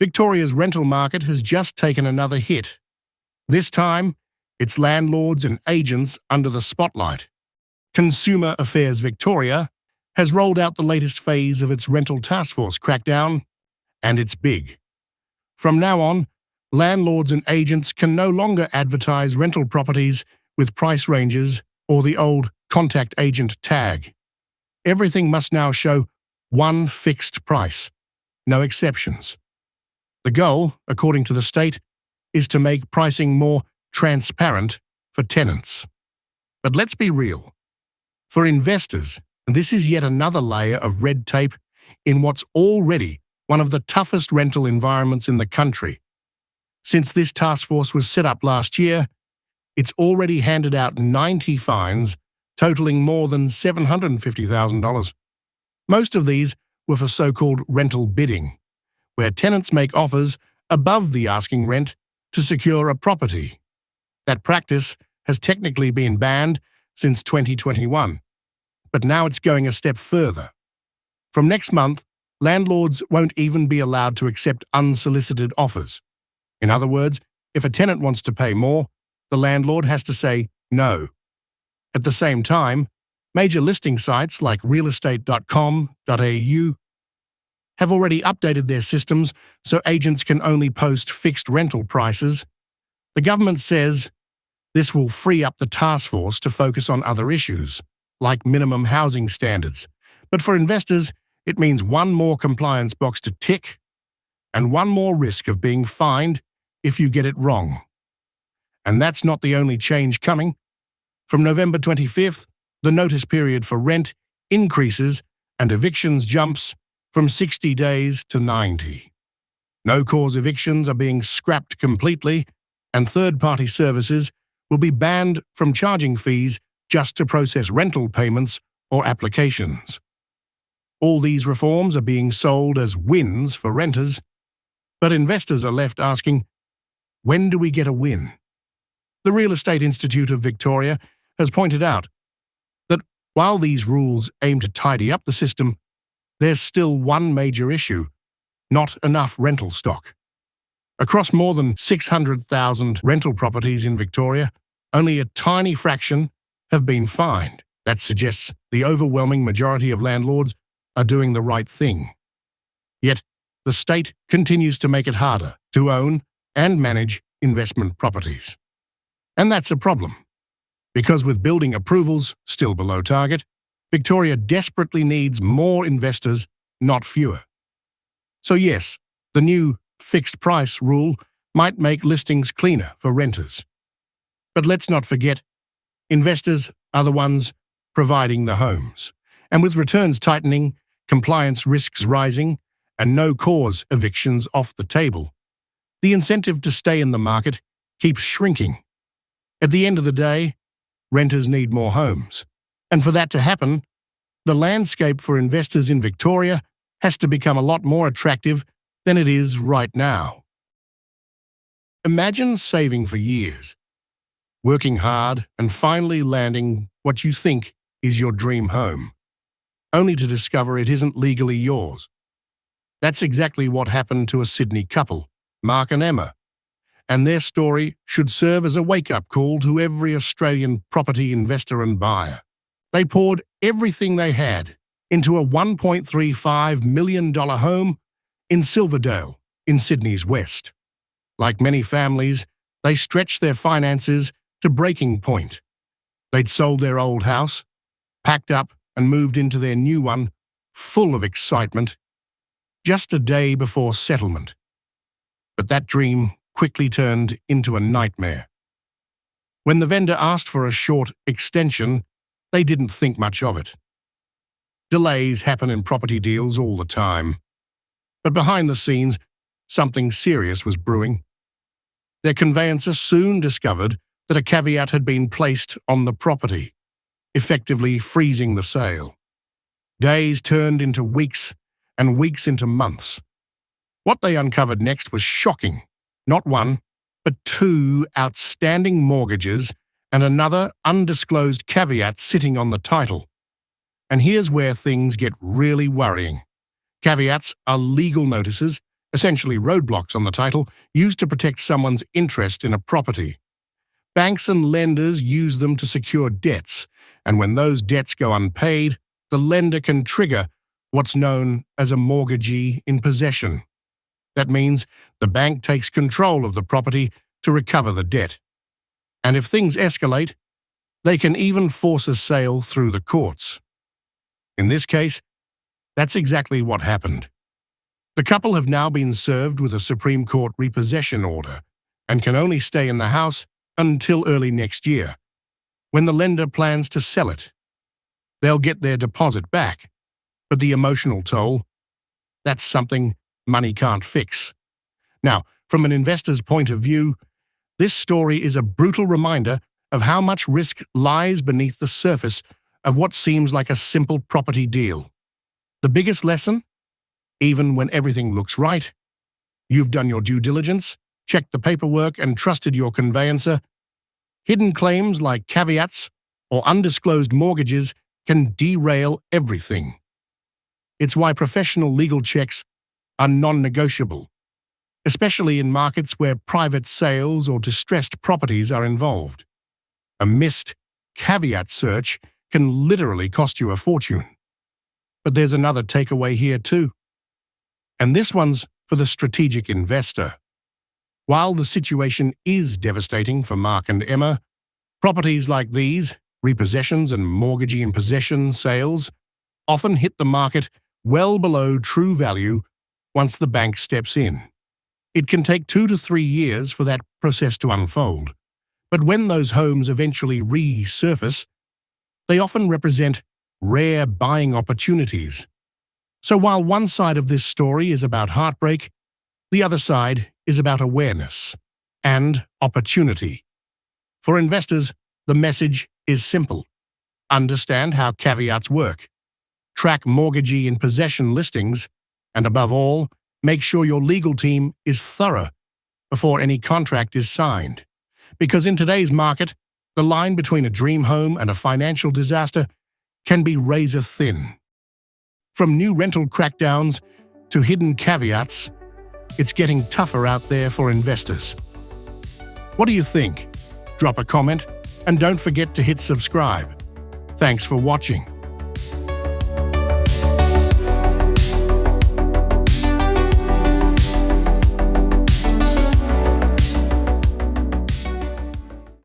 Victoria's rental market has just taken another hit. This time, it's landlords and agents under the spotlight. Consumer Affairs Victoria has rolled out the latest phase of its rental task force crackdown, and it's big. From now on, landlords and agents can no longer advertise rental properties with price ranges or the old contact agent tag. Everything must now show one fixed price, no exceptions. The goal, according to the state, is to make pricing more transparent for tenants. But let's be real. For investors, this is yet another layer of red tape in what's already one of the toughest rental environments in the country. Since this task force was set up last year, it's already handed out 90 fines totaling more than $750,000. Most of these were for so-called rental bidding, where tenants make offers above the asking rent to secure a property. That practice has technically been banned since 2021, but now it's going a step further. From next month, landlords won't even be allowed to accept unsolicited offers. In other words, if a tenant wants to pay more, the landlord has to say no. At the same time, major listing sites like realestate.com.au have already updated their systems so agents can only post fixed rental prices. The government says this will free up the task force to focus on other issues, like minimum housing standards. But for investors, it means one more compliance box to tick and one more risk of being fined if you get it wrong. And that's not the only change coming. From November 25th, the notice period for rent increases and evictions jumps from 60 days to 90. No-cause evictions are being scrapped completely, and third-party services will be banned from charging fees just to process rental payments or applications. All these reforms are being sold as wins for renters, but investors are left asking, when do we get a win? The Real Estate Institute of Victoria has pointed out that while these rules aim to tidy up the system, there's still one major issue: not enough rental stock. Across more than 600,000 rental properties in Victoria, only a tiny fraction have been fined. That suggests the overwhelming majority of landlords are doing the right thing. Yet, the state continues to make it harder to own and manage investment properties. And that's a problem, because with building approvals still below target, Victoria desperately needs more investors, not fewer. So yes, the new fixed price rule might make listings cleaner for renters. But let's not forget, investors are the ones providing the homes. And with returns tightening, compliance risks rising, and no-cause evictions off the table, the incentive to stay in the market keeps shrinking. At the end of the day, renters need more homes. And for that to happen, the landscape for investors in Victoria has to become a lot more attractive than it is right now. Imagine saving for years, working hard and finally landing what you think is your dream home, only to discover it isn't legally yours. That's exactly what happened to a Sydney couple, Mark and Emma, and their story should serve as a wake-up call to every Australian property investor and buyer. They poured everything they had into a $1.35 million home in Silverdale, in Sydney's west. Like many families, they stretched their finances to breaking point. They'd sold their old house, packed up and moved into their new one, full of excitement, just a day before settlement. But that dream quickly turned into a nightmare. When the vendor asked for a short extension, they didn't think much of it. Delays happen in property deals all the time. But behind the scenes, something serious was brewing. Their conveyancer soon discovered that a caveat had been placed on the property, effectively freezing the sale. Days turned into weeks, and weeks into months. What they uncovered next was shocking. Not one, but two outstanding mortgages and another undisclosed caveat sitting on the title. And here's where things get really worrying. Caveats are legal notices essentially roadblocks on the title used to protect someone's interest in a property. Banks and lenders use them to secure debts, and when those debts go unpaid, the lender can trigger what's known as a mortgagee in possession. That means the bank takes control of the property to recover the debt. And if things escalate, they can even force a sale through the courts. In this case, that's exactly what happened. The couple have now been served with a Supreme Court repossession order and can only stay in the house until early next year, when the lender plans to sell it. They'll get their deposit back, but the emotional toll, that's something money can't fix. Now, from an investor's point of view, this story is a brutal reminder of how much risk lies beneath the surface of what seems like a simple property deal. The biggest lesson? Even when everything looks right, you've done your due diligence, checked the paperwork, and trusted your conveyancer, hidden claims like caveats or undisclosed mortgages can derail everything. It's why professional legal checks are non-negotiable, especially in markets where private sales or distressed properties are involved. A missed caveat search can literally cost you a fortune. But there's another takeaway here too. And this one's for the strategic investor. While the situation is devastating for Mark and Emma, properties like these, repossessions and mortgagee in possession sales, often hit the market well below true value once the bank steps in. It can take 2 to 3 years for that process to unfold. But when those homes eventually resurface, they often represent rare buying opportunities. So while one side of this story is about heartbreak, the other side is about awareness and opportunity. For investors, the message is simple. Understand how caveats work. Track mortgagee in possession listings, and above all, make sure your legal team is thorough before any contract is signed. Because in today's market, the line between a dream home and a financial disaster can be razor thin. From new rental crackdowns to hidden caveats, it's getting tougher out there for investors. What do you think? Drop a comment and don't forget to hit subscribe. Thanks for watching.